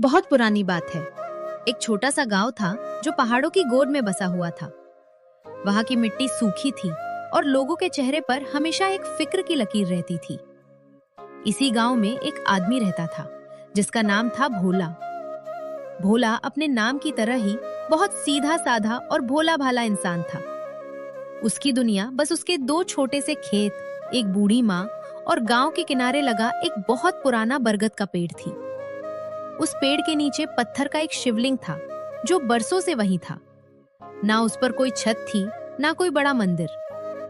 बहुत पुरानी बात है। एक छोटा सा गांव था जो पहाड़ों की गोद में बसा हुआ था। वहां की मिट्टी सूखी थी और लोगों के चेहरे पर हमेशा एक फिक्र की लकीर रहती थी। इसी गांव में एक आदमी रहता था जिसका नाम था भोला। भोला अपने नाम की तरह ही बहुत सीधा साधा और भोला भाला इंसान था। उसकी दुनिया बस उसके दो छोटे से खेत, एक बूढ़ी माँ और गांव के किनारे लगा एक बहुत पुराना बरगद का पेड़ थी। उस पेड़ के नीचे पत्थर का एक शिवलिंग था जो बरसों से वहीं था। ना उस पर कोई छत थी, ना कोई बड़ा मंदिर,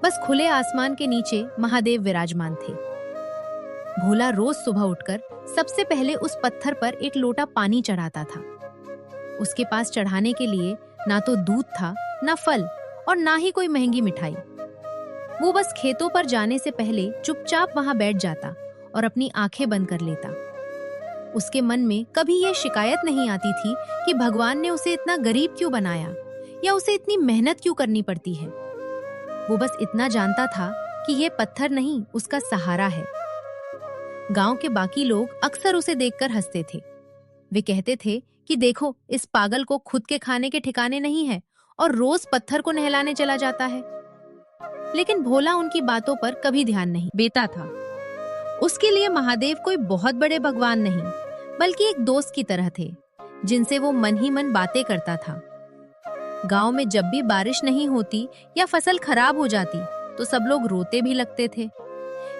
बस खुले आसमान के नीचे महादेव विराजमान थे। भोला रोज सुबह उठकर सबसे पहले उस पत्थर पर एक लोटा पानी चढ़ाता था। उसके पास चढ़ाने के लिए ना तो दूध था, ना फल और ना ही कोई महंगी मिठाई। वो बस खेतों पर जाने से पहले चुपचाप वहां बैठ जाता और अपनी आंखें बंद कर लेता। उसके मन में कभी यह शिकायत नहीं आती थी कि भगवान ने उसे इतना गरीब क्यों बनाया या उसे इतनी मेहनत क्यों करनी पड़ती है। वो बस इतना जानता था कि यह पत्थर नहीं, उसका सहारा है। गांव के बाकी लोग अक्सर उसे देखकर हंसते थे। वे कहते थे कि देखो, इस पागल को खुद के खाने के ठिकाने नहीं है और रोज पत्थर को नहलाने चला जाता है। लेकिन भोला उनकी बातों पर कभी ध्यान नहीं देता था। उसके लिए महादेव कोई बहुत बड़े भगवान नहीं, बल्कि एक दोस्त की तरह थे जिनसे वो मन ही मन बातें करता था। गांव में जब भी बारिश नहीं होती या फसल खराब हो जाती तो सब लोग रोते भी लगते थे।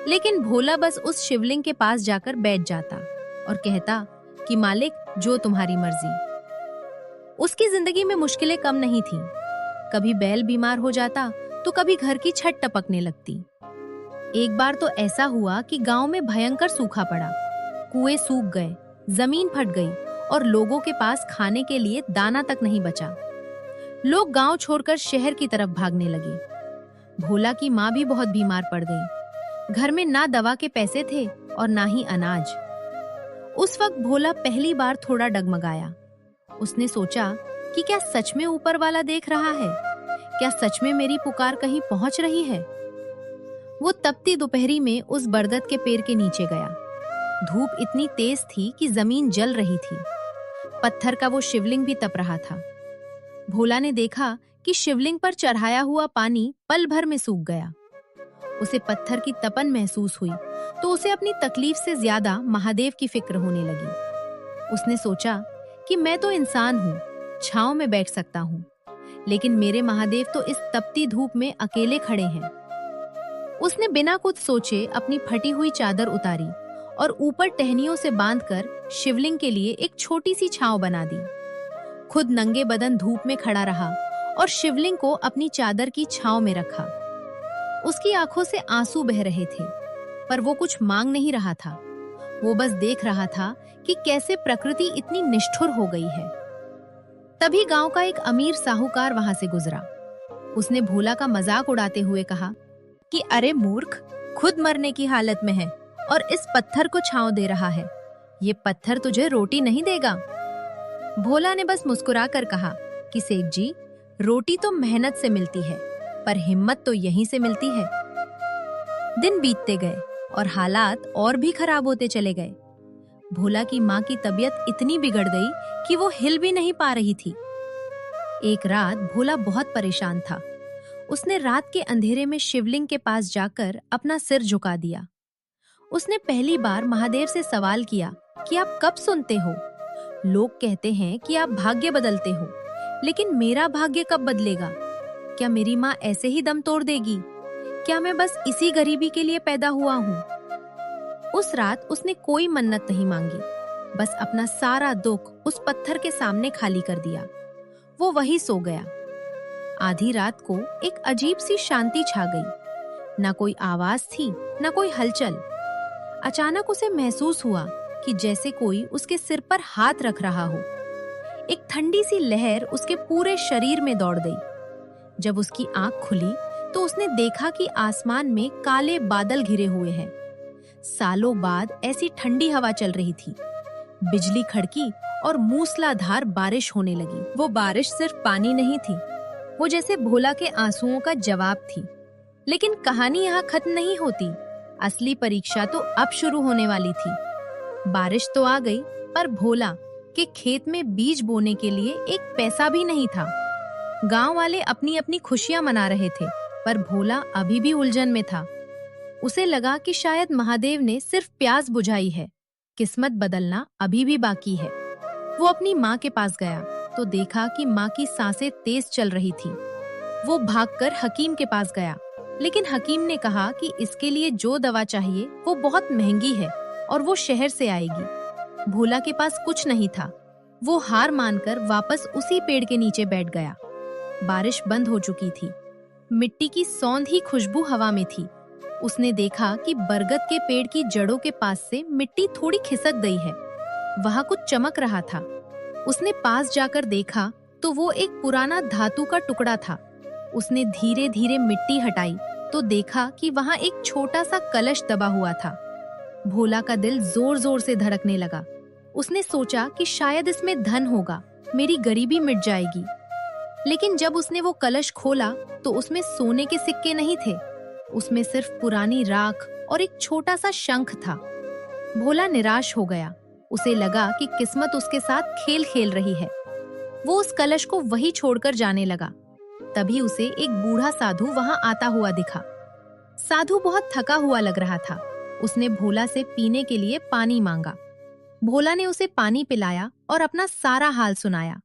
लेकिन भोला बस उस शिवलिंग के पास जाकर बैठ जाता और कहता कि मालिक, जो तुम्हारी मर्जी। उसकी जिंदगी में मुश्किलें कम नहीं थीं। कभी बैल बीमार हो जाता तो कभी घर की छत टपकने लगती। एक बार तो ऐसा हुआ कि गांव में भयंकर सूखा पड़ा। कुएं सूख गए, जमीन फट गई और लोगों के पास खाने के लिए दाना तक नहीं बचा। लोग गांव छोड़कर शहर की तरफ भागने लगे। भोला की माँ भी बहुत बीमार पड़ गई। घर में ना दवा के पैसे थे और ना ही अनाज। उस वक्त भोला पहली बार थोड़ा डगमगाया। उसने सोचा कि क्या सच में ऊपर वाला देख रहा है? क्या सच में मेरी पुकार कहीं पहुंच रही है? वो तपती दोपहरी में उस बरगद के पेड़ के नीचे गया। धूप इतनी तेज थी कि जमीन जल रही थी। पत्थर का वो शिवलिंग भी तप रहा था। भोला ने देखा कि शिवलिंग पर चढ़ाया हुआ पानी पल भर में सूख गया। उसे पत्थर की तपन महसूस हुई तो उसे अपनी तकलीफ से ज्यादा महादेव की फिक्र होने लगी। उसने सोचा कि मैं तो इंसान हूँ, छांव में बैठ सकता हूँ, लेकिन मेरे महादेव तो इस तपती धूप में अकेले खड़े हैं। उसने बिना कुछ सोचे अपनी फटी हुई चादर उतारी और ऊपर टहनियों से बांधकर शिवलिंग के लिए एक छोटी सी छांव बना दी। खुद नंगे बदन धूप में खड़ा रहा और शिवलिंग को अपनी चादर की छांव में रखा। उसकी आंखों से आंसू बह रहे थे, पर वो कुछ मांग नहीं रहा था। वो बस देख रहा था कि कैसे प्रकृति इतनी निष्ठुर हो गई है। तभी गांव का एक अमीर साहूकार वहां से गुजरा। उसने भोला का मजाक उड़ाते हुए कहा कि अरे मूर्ख, खुद मरने की हालत में है और इस पत्थर को छांव दे रहा है। ये पत्थर तुझे रोटी नहीं देगा। भोला ने बस मुस्कुराकर कहा कि सेठ जी, रोटी तो मेहनत से मिलती है, पर हिम्मत तो यहीं से मिलती है। दिन बीतते गए और हालात और भी खराब होते चले गए। भोला की माँ की तबीयत इतनी बिगड़ गई कि वो हिल भी नहीं पा रही थी। एक रात भोला बहुत परेशान था। उसने रात के अंधेरे में शिवलिंग के पास जाकर अपना सिर झुका दिया। उसने पहली बार महादेव से सवाल किया कि आप कब सुनते हो? लोग कहते हैं कि आप भाग्य बदलते हो, लेकिन मेरा भाग्य कब बदलेगा? क्या मेरी माँ ऐसे ही दम तोड़ देगी? क्या मैं बस इसी गरीबी के लिए पैदा हुआ हूँ? उस रात उसने कोई मन्नत नहीं मांगी, बस अपना सारा दुख उस पत्थर के सामने खाली कर दिया। वो वहीं सो गया। आधी रात को एक अजीब सी शांति छा गई। ना कोई आवाज थी, ना कोई हलचल। अचानक उसे महसूस हुआ कि जैसे कोई उसके सिर पर हाथ रख रहा हो। एक ठंडी सी लहर उसके पूरे शरीर में दौड़ गई। जब उसकी आंख खुली तो उसने देखा कि आसमान में काले बादल घिरे हुए हैं। सालों बाद ऐसी ठंडी हवा चल रही थी। बिजली खड़की और मूसलाधार बारिश होने लगी। वो बारिश सिर्फ पानी नहीं थी, वो जैसे भोला के आंसुओं का जवाब थी। लेकिन कहानी यहाँ खत्म नहीं होती। असली परीक्षा तो अब शुरू होने वाली थी। बारिश तो आ गई, पर भोला कि खेत में बीज बोने के लिए एक पैसा भी नहीं था। गांव वाले अपनी अपनी खुशियां मना रहे थे, पर भोला अभी भी उलझन में था। उसे लगा कि शायद महादेव ने सिर्फ प्यास बुझाई है, किस्मत बदलना अभी भी बाकी है। वो अपनी माँ के पास गया तो देखा कि माँ की सांसें तेज चल रही थी। वो भागकर हकीम के पास गया, लेकिन हकीम ने कहा कि इसके लिए जो दवा चाहिए वो बहुत महंगी है और वो शहर से आएगी। भोला के पास कुछ नहीं था। वो हार मानकर वापस उसी पेड़ के नीचे बैठ गया। बारिश बंद हो चुकी थी। मिट्टी की सौंधी खुशबू हवा में थी। उसने देखा कि बरगद के पेड़ की जड़ों के पास से मिट्टी थोड़ी खिसक गई है। वहां कुछ चमक रहा था। उसने पास जाकर देखा तो वो एक पुराना धातु का टुकड़ा था। उसने धीरे धीरे मिट्टी हटाई तो देखा कि वहां एक छोटा सा कलश दबा हुआ था। भोला का दिल जोर जोर से धड़कने लगा। उसने सोचा कि शायद इसमें धन होगा, मेरी गरीबी मिट जाएगी। लेकिन जब उसने वो कलश खोला तो उसमें सोने के सिक्के नहीं थे। उसमें सिर्फ पुरानी राख और एक छोटा सा शंख था। भोला निराश हो गया। उसे लगा कि किस्मत उसके साथ खेल खेल रही है। वो उस कलश को वहीं छोड़कर जाने लगा। तभी उसे एक बूढ़ा साधु वहां आता हुआ दिखा। साधु बहुत थका हुआ लग रहा था। उसने भोला से पीने के लिए पानी मांगा। भोला ने उसे पानी पिलाया और अपना सारा हाल सुनाया।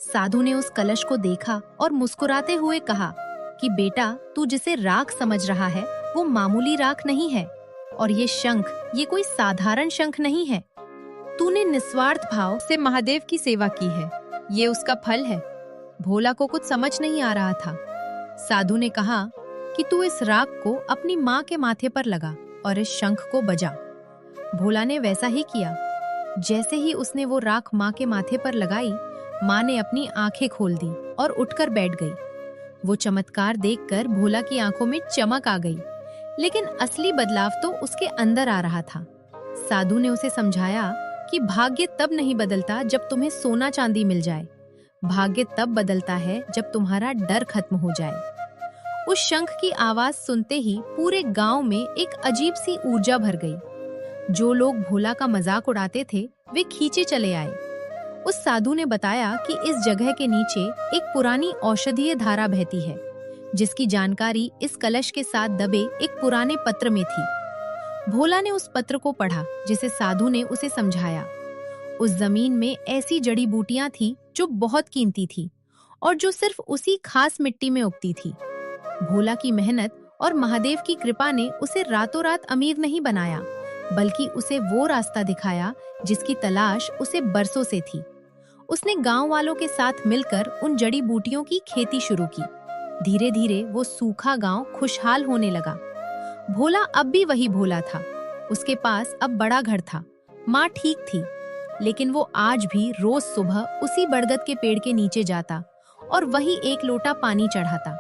साधु ने उस कलश को देखा और मुस्कुराते हुए कहा कि बेटा, तू जिसे राख समझ रहा है वो मामूली राख नहीं है, और ये शंख ये कोई साधारण शंख नहीं है। तूने निस्वार्थ भाव से महादेव की सेवा की है, ये उसका फल है। भोला को कुछ समझ नहीं आ रहा था। साधु ने कहा कि तू इस राख को अपनी माँ के माथे पर लगा और इस शंख को बजा। भोला ने वैसा ही किया। जैसे ही उसने वो राख माँ के माथे पर लगाई, माँ ने अपनी आंखें खोल दी और उठकर बैठ गई। वो चमत्कार देखकर भोला की आंखों में चमक आ गई, लेकिन असली बदलाव तो उसके अंदर आ रहा था। साधु ने उसे समझाया कि भाग्य तब नहीं बदलता जब तुम्हें सोना चांदी मिल जाए, भाग्य तब बदलता है जब तुम्हारा डर खत्म हो जाए। उस शंख की आवाज सुनते ही पूरे गांव में एक अजीब सी ऊर्जा भर गई। जो लोग भोला का मजाक उड़ाते थे वे खींचे चले आए। उस साधु ने बताया कि इस जगह के नीचे एक पुरानी औषधीय धारा बहती है, जिसकी जानकारी इस कलश के साथ दबे एक पुराने पत्र में थी। भोला ने उस पत्र को पढ़ा जिसे साधु ने उसे समझाया। उस जमीन में ऐसी जड़ी बूटियां थी जो बहुत कीमती थी और जो सिर्फ उसी खास मिट्टी में उगती थी। भोला की मेहनत और महादेव की कृपा ने उसे रातों रात अमीर नहीं बनाया, बल्कि उसे वो रास्ता दिखाया जिसकी तलाश उसे बरसों से थी। उसने गांव वालों के साथ मिलकर उन जड़ी बूटियों की खेती शुरू की। धीरे धीरे वो सूखा गांव खुशहाल होने लगा। भोला अब भी वही भोला था। उसके पास अब बड़ा घर था, माँ ठीक थी, लेकिन वो आज भी रोज सुबह उसी बरगद के पेड़ के नीचे जाता और वही एक लोटा पानी चढ़ाता।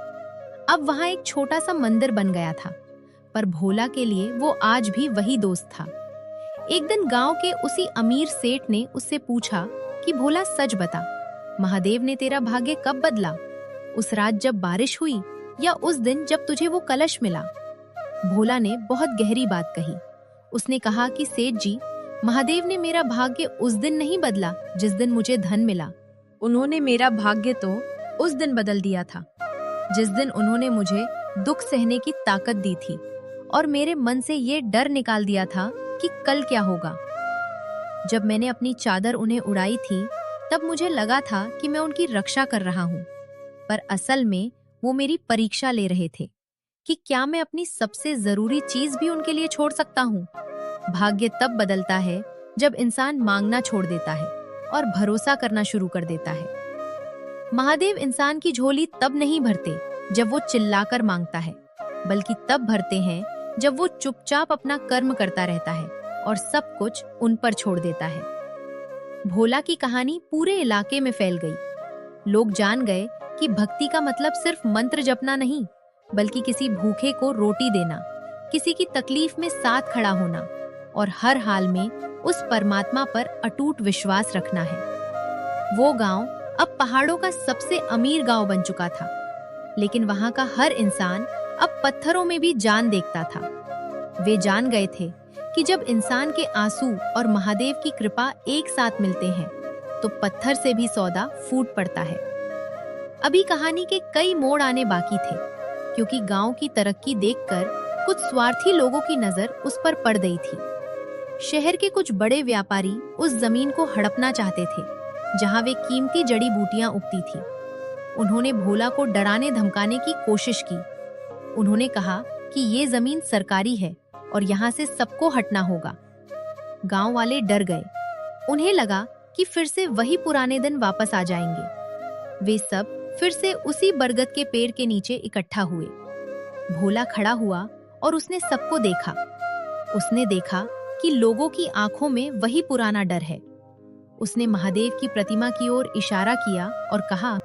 अब वहाँ एक छोटा सा मंदिर बन गया था, पर भोला के लिए वो आज भी वही दोस्त था। एक दिन गांव के उसी अमीर सेठ ने उससे पूछा कि भोला सच बता, महादेव ने तेरा भाग्य कब बदला? उस रात जब बारिश हुई या उस दिन जब तुझे वो कलश मिला? भोला ने बहुत गहरी बात कही। उसने कहा कि सेठ जी, महादेव ने मेरा भाग्य उस दिन नहीं बदला जिस दिन मुझे धन मिला। उन्होंने मेरा भाग्य तो उस दिन बदल दिया था जिस दिन उन्होंने मुझे दुख सहने की ताकत दी थी और मेरे मन से ये डर निकाल दिया था कि कल क्या होगा। जब मैंने अपनी चादर उन्हें उड़ाई थी तब मुझे लगा था कि मैं उनकी रक्षा कर रहा हूँ, पर असल में वो मेरी परीक्षा ले रहे थे कि क्या मैं अपनी सबसे जरूरी चीज भी उनके लिए छोड़ सकता हूँ। भाग्य तब बदलता है जब इंसान मांगना छोड़ देता है और भरोसा करना शुरू कर देता है। महादेव इंसान की झोली तब नहीं भरते जब वो चिल्लाकर मांगता है, बल्कि तब भरते हैं जब वो चुपचाप अपना कर्म करता रहता है और सब कुछ उन पर छोड़ देता है। भोला की कहानी पूरे इलाके में फैल गई। लोग जान गए कि भक्ति का मतलब सिर्फ मंत्र जपना नहीं, बल्कि किसी भूखे को रोटी देना, किसी की तकलीफ में साथ खड़ा होना और हर हाल में उस परमात्मा पर अटूट विश्वास रखना है। वो गांव अब पहाड़ों का सबसे अमीर गांव बन चुका था, लेकिन वहां का हर इंसान अब पत्थरों में भी जान देखता था। वे जान गए थे कि जब इंसान के आंसू और महादेव की कृपा एक साथ मिलते हैं तो पत्थर से भी सौदा फूट पड़ता है। अभी कहानी के कई मोड़ आने बाकी थे, क्योंकि गांव की तरक्की देखकर कुछ स्वार्थी लोगों की नजर उस पर पड़ गई थी। शहर के कुछ बड़े व्यापारी उस जमीन को हड़पना चाहते थे, जहां वे कीमती जड़ी बूटियां उगती थी। उन्होंने भोला को डराने धमकाने की कोशिश की। उन्होंने कहा कि ये जमीन सरकारी है और यहाँ से सबको हटना होगा। गांव वाले डर गए। उन्हें लगा कि फिर से वही पुराने दिन वापस आ जाएंगे। वे सब फिर से उसी बरगद के पेड़ के नीचे इकट्ठा हुए। भोला खड़ा हुआ और उसने सबको देखा। उसने देखा कि लोगों की आंखों में वही पुराना डर है। उसने महादेव की प्रतिमा की ओर इशारा किया और कहा